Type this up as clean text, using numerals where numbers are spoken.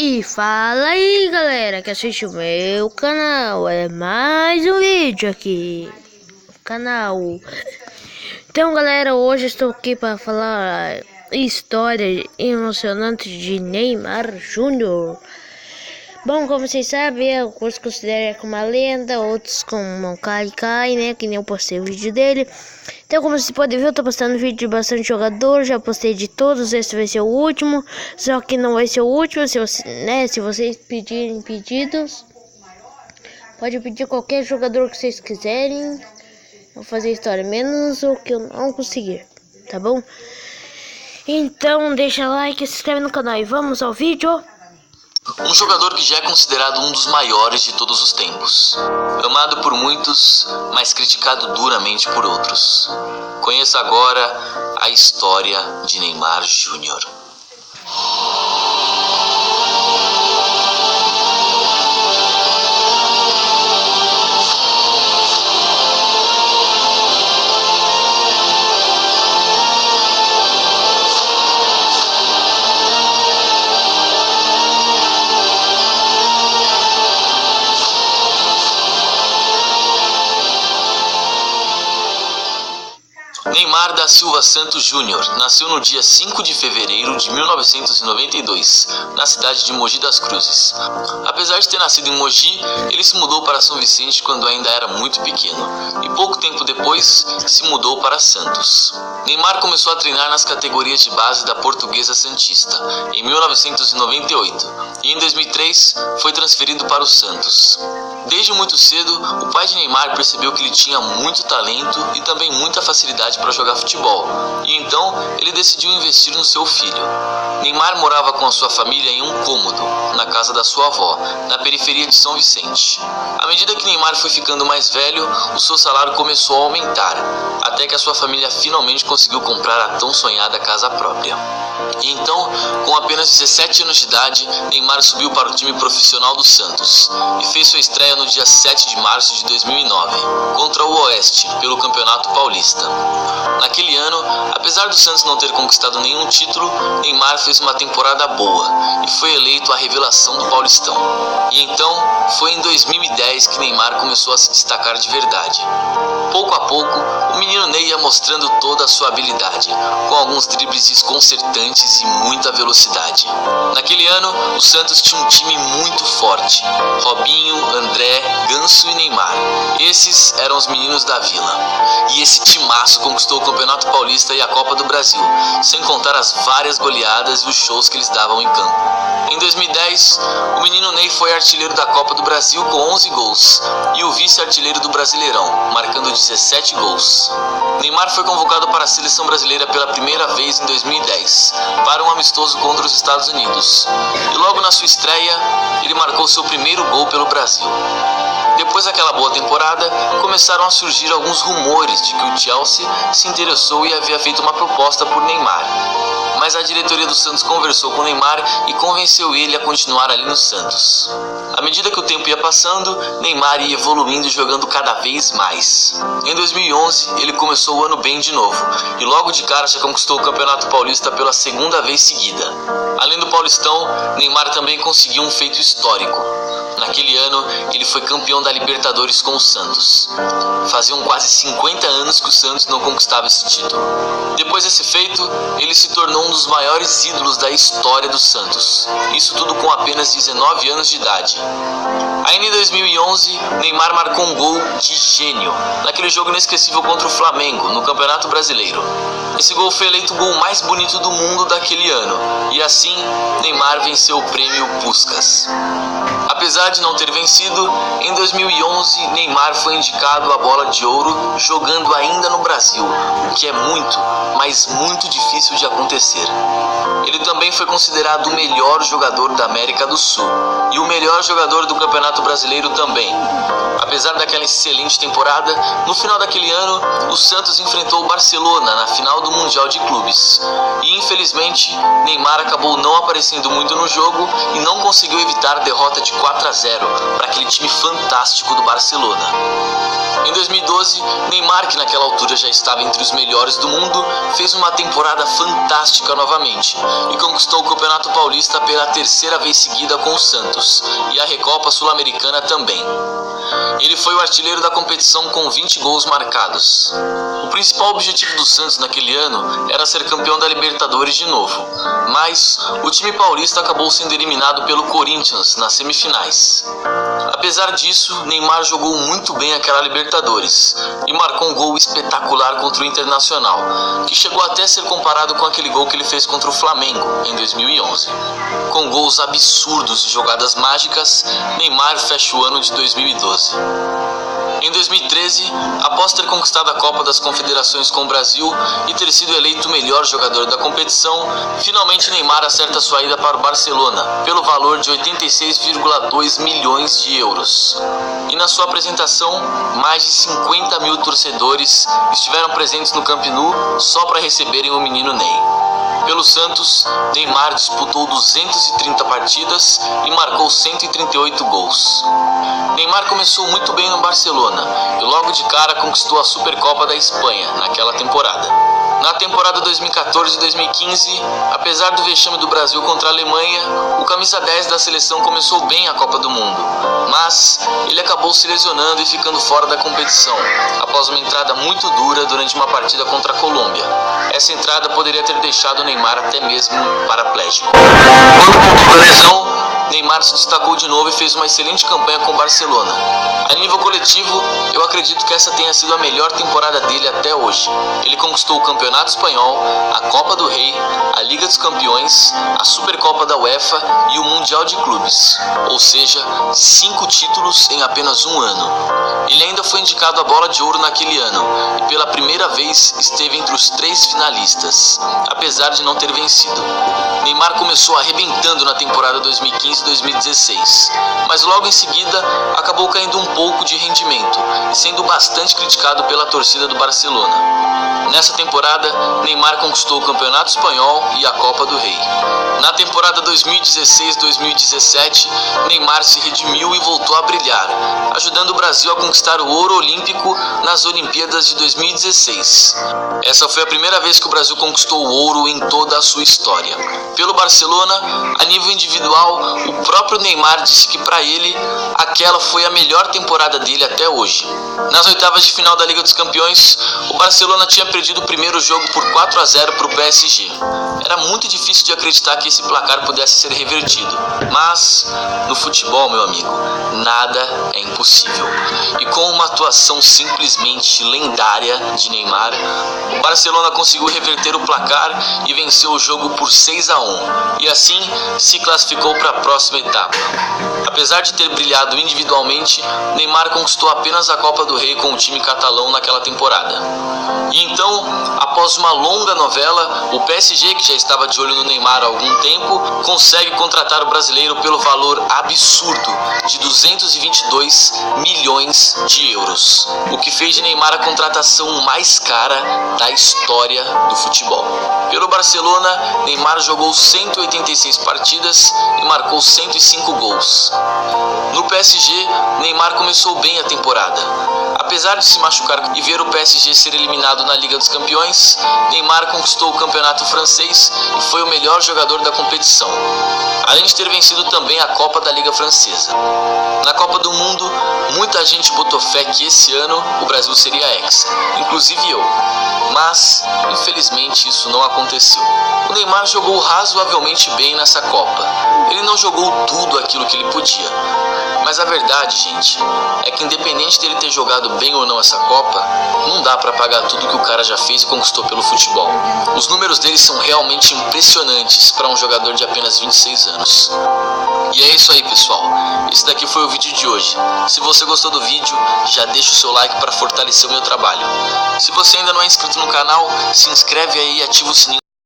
E fala aí, galera que assiste o meu canal, é mais um vídeo aqui no canal. Então, galera, hoje estou aqui para falar história emocionante de Neymar Júnior. Bom, como vocês sabem, alguns consideram como uma lenda, outros como um cai, né, que nem eu postei o vídeo dele. Então, como vocês podem ver, eu tô postando vídeo de bastante jogador, já postei de todos, esse vai ser o último. Só que não vai ser o último, se vocês pedirem pedidos, pode pedir qualquer jogador que vocês quiserem. Eu vou fazer história, menos o que eu não conseguir, tá bom? Então, deixa like, se inscreve no canal e vamos ao vídeo. Um jogador que já é considerado um dos maiores de todos os tempos. Amado por muitos, mas criticado duramente por outros. Conheça agora a história de Neymar Júnior. Neymar da Silva Santos Júnior nasceu no dia 5 de fevereiro de 1992, na cidade de Mogi das Cruzes. Apesar de ter nascido em Mogi, ele se mudou para São Vicente quando ainda era muito pequeno, e pouco tempo depois se mudou para Santos. Neymar começou a treinar nas categorias de base da Portuguesa Santista, em 1998, e em 2003 foi transferido para o Santos. Desde muito cedo, o pai de Neymar percebeu que ele tinha muito talento e também muita facilidade para jogar futebol, e então ele decidiu investir no seu filho. Neymar morava com a sua família em um cômodo, na casa da sua avó, na periferia de São Vicente. À medida que Neymar foi ficando mais velho, o seu salário começou a aumentar, até que a sua família finalmente conseguiu comprar a tão sonhada casa própria. E então, com apenas 17 anos de idade, Neymar subiu para o time profissional do Santos e fez sua estreia no dia 7 de março de 2009, contra o Oeste, pelo Campeonato Paulista. Naquele ano, apesar do Santos não ter conquistado nenhum título, Neymar fez uma temporada boa e foi eleito a revelação do Paulistão. E então, foi em 2010 que Neymar começou a se destacar de verdade. Pouco a pouco, o menino Ney ia mostrando toda a sua habilidade, com alguns dribles desconcertantes e muita velocidade. Naquele ano, o Santos tinha um time muito forte: Robinho, André, Ganso e Neymar. Esses eram os meninos da Vila. E esse timaço conquistou o Campeonato Paulista e a Copa do Brasil, sem contar as várias goleadas e os shows que eles davam em campo. Em 2010, o menino Ney foi artilheiro da Copa do Brasil com 11 gols e o vice-artilheiro do Brasileirão, marcando 17 gols. Neymar foi convocado para a seleção brasileira pela primeira vez em 2010, para um amistoso contra os Estados Unidos. E logo na sua estreia, ele marcou seu primeiro gol pelo Brasil. Depois daquela boa temporada, começaram a surgir alguns rumores de que o Chelsea se interessou e havia feito uma proposta por Neymar. Mas a diretoria do Santos conversou com Neymar e convenceu ele a continuar ali no Santos. À medida que o tempo ia passando, Neymar ia evoluindo e jogando cada vez mais. Em 2011, ele começou o ano bem de novo, e logo de cara já conquistou o Campeonato Paulista pela segunda vez seguida. Além do Paulistão, Neymar também conseguiu um feito histórico. Naquele ano, ele foi campeão da Libertadores com o Santos. Faziam quase 50 anos que o Santos não conquistava esse título. Depois desse feito, ele se tornou um dos maiores ídolos da história do Santos. Isso tudo com apenas 19 anos de idade. Ainda em 2011, Neymar marcou um gol de gênio, naquele jogo inesquecível contra o Flamengo, no Campeonato Brasileiro. Esse gol foi eleito o gol mais bonito do mundo daquele ano, e assim, Neymar venceu o prêmio Puskás. Apesar de não ter vencido, em 2011 Neymar foi indicado à Bola de Ouro jogando ainda no Brasil, o que é muito, mas muito difícil de acontecer. Ele também foi considerado o melhor jogador da América do Sul e o melhor jogador do Campeonato Brasileiro também. Apesar daquela excelente temporada, no final daquele ano, o Santos enfrentou o Barcelona na final do Mundial de Clubes. E infelizmente, Neymar acabou não aparecendo muito no jogo e não conseguiu evitar a derrota de 4-0. 0 para aquele time fantástico do Barcelona. Em 2012, Neymar, que naquela altura já estava entre os melhores do mundo, fez uma temporada fantástica novamente e conquistou o Campeonato Paulista pela terceira vez seguida com o Santos e a Recopa Sul-Americana também. Ele foi o artilheiro da competição com 20 gols marcados. O principal objetivo do Santos naquele ano era ser campeão da Libertadores de novo, mas o time paulista acabou sendo eliminado pelo Corinthians nas semifinais. Apesar disso, Neymar jogou muito bem aquela Libertadores e marcou um gol espetacular contra o Internacional, que chegou até a ser comparado com aquele gol que ele fez contra o Flamengo em 2011. Com gols absurdos e jogadas mágicas, Neymar fecha o ano de 2012. Em 2013, após ter conquistado a Copa das Confederações com o Brasil e ter sido eleito o melhor jogador da competição, finalmente Neymar acerta sua ida para o Barcelona, pelo valor de 86,2 milhões de euros. E na sua apresentação, mais de 50 mil torcedores estiveram presentes no Camp Nou só para receberem o menino Ney. Pelo Santos, Neymar disputou 230 partidas e marcou 138 gols. Neymar começou muito bem no Barcelona e logo de cara conquistou a Supercopa da Espanha naquela temporada. Na temporada 2014-2015, apesar do vexame do Brasil contra a Alemanha, o camisa 10 da seleção começou bem a Copa do Mundo, mas ele acabou se lesionando e ficando fora da competição, após uma entrada muito dura durante uma partida contra a Colômbia. Essa entrada poderia ter deixado o Neymar até mesmo paraplégico. Quando voltou da lesão, Neymar se destacou de novo e fez uma excelente campanha com o Barcelona. A nível coletivo, eu acredito que essa tenha sido a melhor temporada dele até hoje. Ele conquistou o Campeonato Espanhol, a Copa do Rei, a Liga dos Campeões, a Supercopa da UEFA e o Mundial de Clubes, ou seja, 5 títulos em apenas um ano. Ele ainda foi indicado à Bola de Ouro naquele ano e pela primeira vez esteve entre os 3 finalistas, apesar de não ter vencido. Neymar começou arrebentando na temporada 2015-2016, mas logo em seguida acabou caindo um pouco de rendimento, sendo bastante criticado pela torcida do Barcelona. Nessa temporada, Neymar conquistou o Campeonato Espanhol e a Copa do Rei. Na temporada 2016-2017, Neymar se redimiu e voltou a brilhar, ajudando o Brasil a conquistar o ouro olímpico nas Olimpíadas de 2016. Essa foi a primeira vez que o Brasil conquistou o ouro em toda a sua história. Pelo Barcelona, a nível individual, o próprio Neymar disse que para ele, aquela foi a melhor temporada dele até hoje. Nas oitavas de final da Liga dos Campeões, o Barcelona tinha perdido o primeiro jogo por 4-0 para o PSG. Era muito difícil de acreditar que esse placar pudesse ser revertido, mas no futebol, meu amigo, nada é impossível. E com uma atuação simplesmente lendária de Neymar, o Barcelona conseguiu reverter o placar e venceu o jogo por 6-1, e assim se classificou para a próxima etapa. Apesar de ter brilhado individualmente, Neymar conquistou apenas a Copa do Rei com o time catalão naquela temporada. E então, após uma longa novela, o PSG, que já estava de olho no Neymar há algum tempo, consegue contratar o brasileiro pelo valor absurdo de 222 milhões de euros, o que fez de Neymar a contratação mais cara da história do futebol. Pelo Barcelona, Neymar jogou 186 partidas e marcou 105 gols. No PSG, Neymar começou bem a temporada. Apesar de se machucar e ver o PSG ser eliminado na Liga dos Campeões, Neymar conquistou o campeonato francês e foi o melhor jogador da competição, além de ter vencido também a Copa da Liga Francesa. Na Copa do Mundo, muita gente botou fé que esse ano o Brasil seria hexa, inclusive eu, mas infelizmente isso não aconteceu. O Neymar jogou razoavelmente bem nessa Copa. Ele não jogou tudo aquilo que ele podia, mas a verdade, gente, é que independente dele ter jogado bem ou não essa Copa, não dá pra pagar tudo que o cara já fez e conquistou pelo futebol. Os números dele são realmente impressionantes para um jogador de apenas 26 anos. E é isso aí, pessoal. Esse daqui foi o vídeo de hoje. Se você gostou do vídeo, já deixa o seu like para fortalecer o meu trabalho. Se você ainda não é inscrito no canal, se inscreve aí e ativa o sininho